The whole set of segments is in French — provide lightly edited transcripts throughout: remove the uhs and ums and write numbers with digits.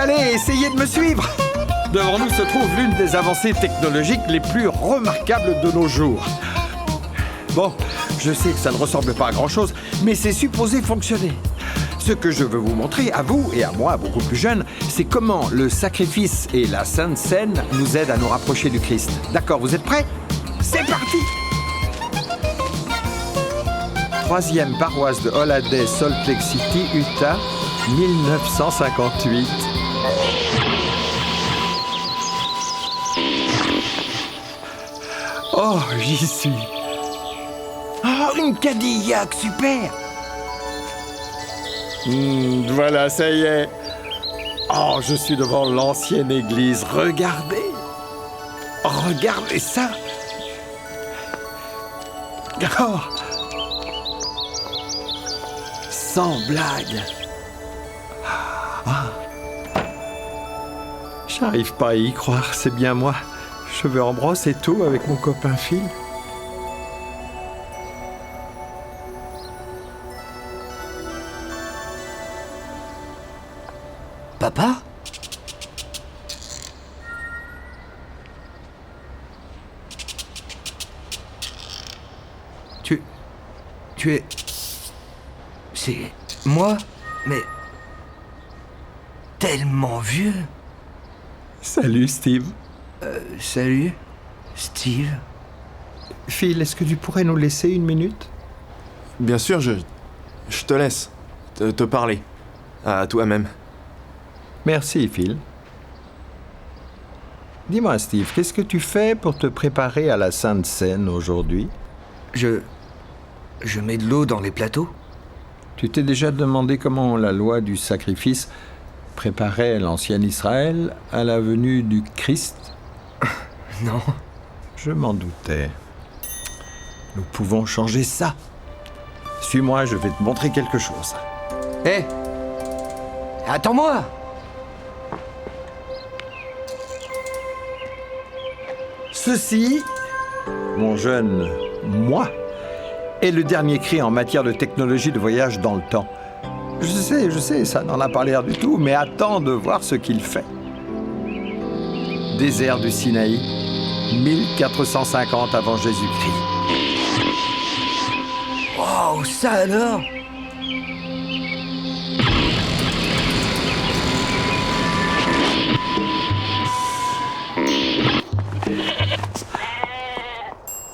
Allez, essayez de me suivre. Devant nous se trouve l'une des avancées technologiques les plus remarquables de nos jours. Bon, je sais que ça ne ressemble pas à grand-chose, mais c'est supposé fonctionner. Ce que je veux vous montrer, à vous et à moi, beaucoup plus jeunes, c'est comment le sacrifice et la Sainte Seine nous aident à nous rapprocher du Christ. D'accord, vous êtes prêts? C'est parti! 3e paroisse de Holiday, Salt Lake City, Utah, 1958. Oh, j'y suis. Oh, une Cadillac, super. Voilà, ça y est. Oh, je suis devant l'ancienne église. Regardez. Regardez ça. Oh. Sans blague. Ah. J'arrive pas à y croire, c'est bien moi. Cheveux en brosse et tout avec mon copain Phil. Papa? Tu es... C'est moi, mais... tellement vieux. Salut Steve. Salut, Steve. Phil, est-ce que tu pourrais nous laisser une minute? Bien sûr, je te laisse te parler. À toi-même. Merci, Phil. Dis-moi, Steve, qu'est-ce que tu fais pour te préparer à la Sainte Seine aujourd'hui? Je mets de l'eau dans les plateaux. Tu t'es déjà demandé comment la loi du sacrifice préparait l'ancien Israël à la venue du Christ? Non. Je m'en doutais. Nous pouvons changer ça. Suis-moi, je vais te montrer quelque chose. Hé! Attends-moi! Ceci, mon jeune moi, est le dernier cri en matière de technologie de voyage dans le temps. Je sais, ça n'en a pas l'air du tout, mais attends de voir ce qu'il fait. Désert du Sinaï, 1450 avant Jésus-Christ. Wow, ça alors!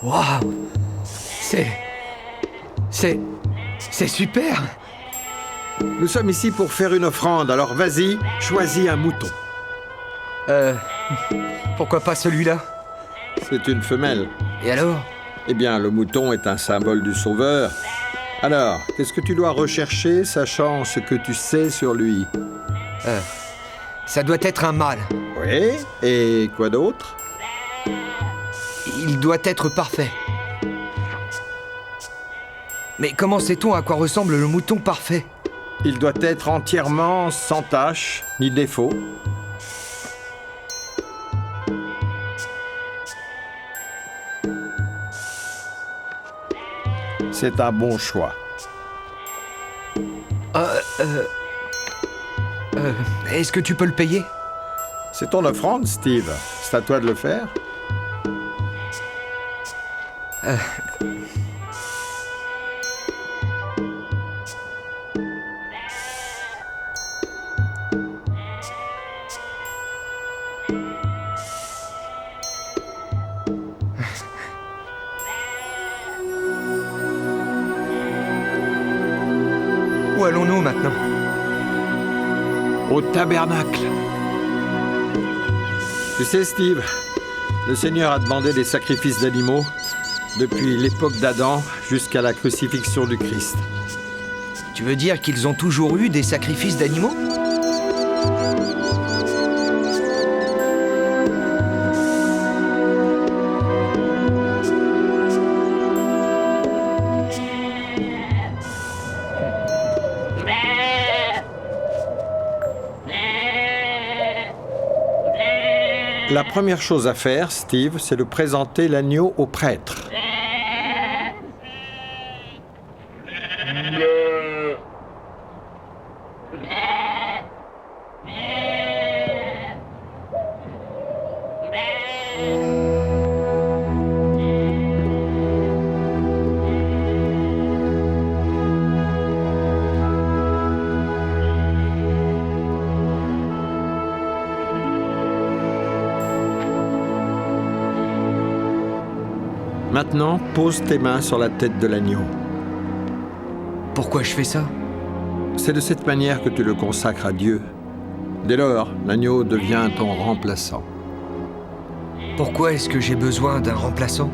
Waouh! C'est super! Nous sommes ici pour faire une offrande, alors vas-y, choisis un mouton. Pourquoi pas celui-là? C'est une femelle. Et alors? Eh bien, le mouton est un symbole du Sauveur. Alors, qu'est-ce que tu dois rechercher, sachant ce que tu sais sur lui? Ça doit être un mâle. Oui, et quoi d'autre? Il doit être parfait. Mais comment sait-on à quoi ressemble le mouton parfait? Il doit être entièrement sans tache, ni défaut. C'est un bon choix. Est-ce que tu peux le payer? C'est ton offrande, Steve. C'est à toi de le faire. Où allons-nous maintenant? Au tabernacle. Tu sais, Steve, le Seigneur a demandé des sacrifices d'animaux depuis l'époque d'Adam jusqu'à la crucifixion du Christ. Tu veux dire qu'ils ont toujours eu des sacrifices d'animaux? La première chose à faire, Steve, c'est de présenter l'agneau au prêtre. Maintenant, pose tes mains sur la tête de l'agneau. Pourquoi je fais ça? C'est de cette manière que tu le consacres à Dieu. Dès lors, l'agneau devient ton remplaçant. Pourquoi est-ce que j'ai besoin d'un remplaçant?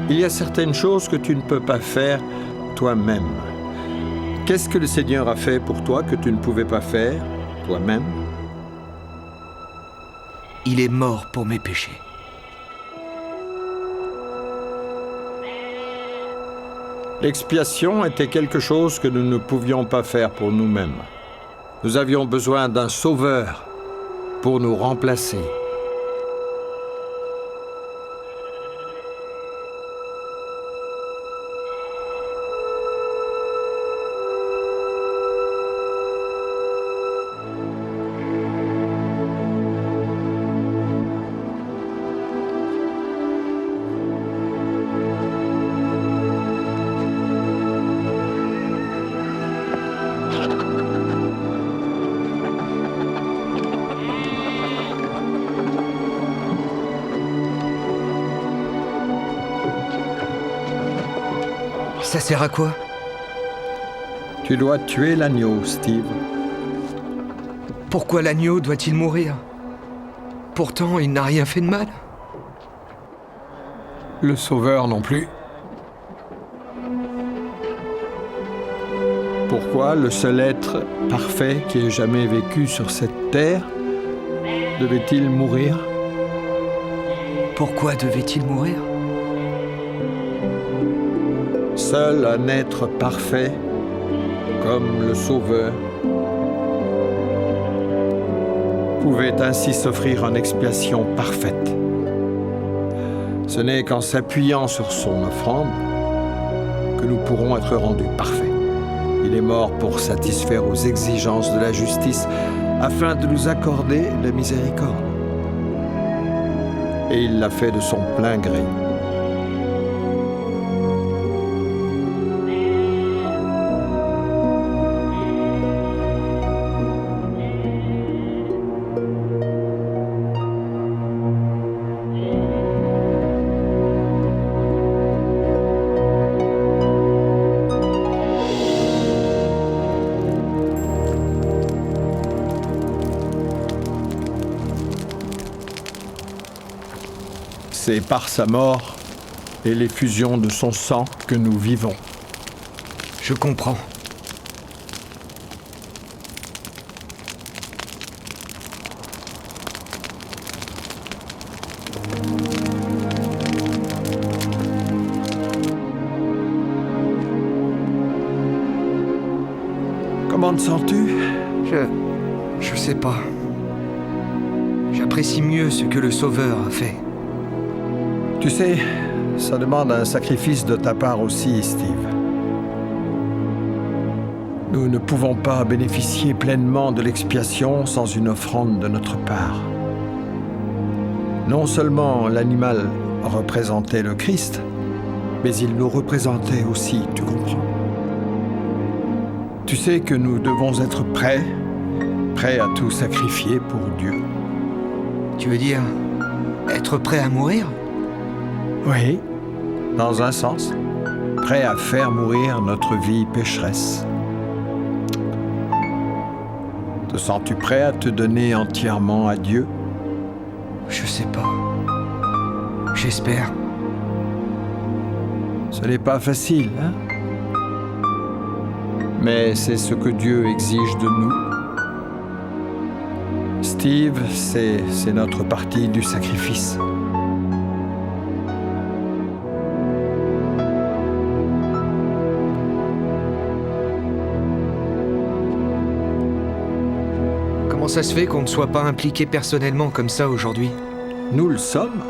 Il y a certaines choses que tu ne peux pas faire toi-même. Qu'est-ce que le Seigneur a fait pour toi que tu ne pouvais pas faire toi-même? Il est mort pour mes péchés. L'expiation était quelque chose que nous ne pouvions pas faire pour nous-mêmes. Nous avions besoin d'un sauveur pour nous remplacer. Ça sert à quoi? Tu dois tuer l'agneau, Steve. Pourquoi l'agneau doit-il mourir? Pourtant, il n'a rien fait de mal. Le sauveur non plus. Pourquoi le seul être parfait qui ait jamais vécu sur cette terre devait-il mourir? Pourquoi devait-il mourir? Seul un être parfait, comme le Sauveur, pouvait ainsi s'offrir en expiation parfaite. Ce n'est qu'en s'appuyant sur son offrande que nous pourrons être rendus parfaits. Il est mort pour satisfaire aux exigences de la justice afin de nous accorder la miséricorde. Et il l'a fait de son plein gré. C'est par sa mort et l'effusion de son sang que nous vivons. Je comprends. Comment te sens-tu? Je sais pas. J'apprécie mieux ce que le Sauveur a fait. Tu sais, ça demande un sacrifice de ta part aussi, Steve. Nous ne pouvons pas bénéficier pleinement de l'expiation sans une offrande de notre part. Non seulement l'animal représentait le Christ, mais il nous représentait aussi, tu comprends? Tu sais que nous devons être prêts à tout sacrifier pour Dieu. Tu veux dire être prêt à mourir? Oui, dans un sens, prêt à faire mourir notre vie pécheresse. Te sens-tu prêt à te donner entièrement à Dieu? Je sais pas. J'espère. Ce n'est pas facile, hein? Mais c'est ce que Dieu exige de nous. Steve, c'est notre partie du sacrifice. Comment ça se fait qu'on ne soit pas impliqué personnellement comme ça aujourd'hui? Nous le sommes.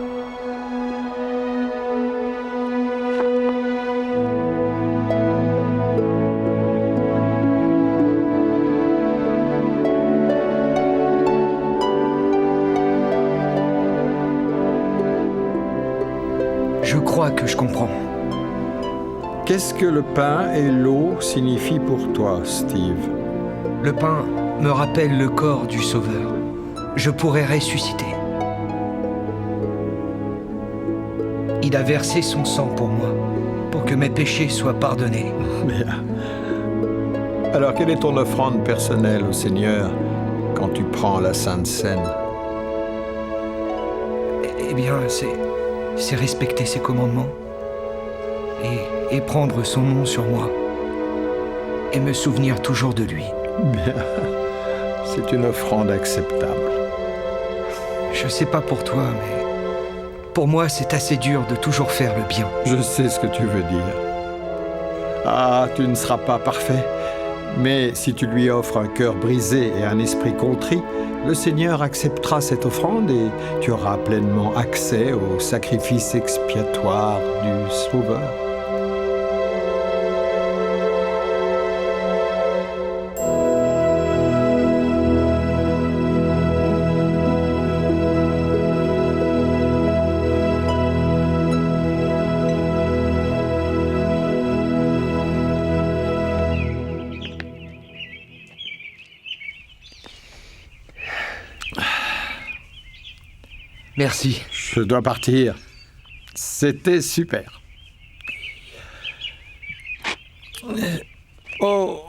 Je crois que je comprends. Qu'est-ce que le pain et l'eau signifient pour toi, Steve? Le pain me rappelle le corps du Sauveur. Je pourrais ressusciter. Il a versé son sang pour moi, pour que mes péchés soient pardonnés. Bien. Alors, quelle est ton offrande personnelle au Seigneur quand tu prends la Sainte Seine? Eh bien, c'est respecter ses commandements et prendre son nom sur moi et me souvenir toujours de lui. Bien. C'est une offrande acceptable. Je sais pas pour toi, mais pour moi, c'est assez dur de toujours faire le bien. Je sais ce que tu veux dire. Ah, tu ne seras pas parfait. Mais si tu lui offres un cœur brisé et un esprit contrit, le Seigneur acceptera cette offrande et tu auras pleinement accès au sacrifice expiatoire du Sauveur. Merci. Je dois partir. C'était super. Oh,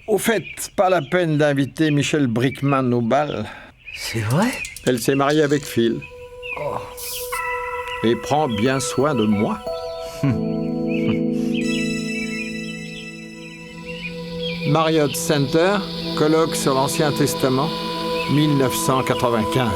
au fait, pas la peine d'inviter Michelle Brickman au bal. C'est vrai? Elle s'est mariée avec Phil. Oh. Et prend bien soin de moi. Marriott Center, colloque sur l'Ancien Testament, 1995.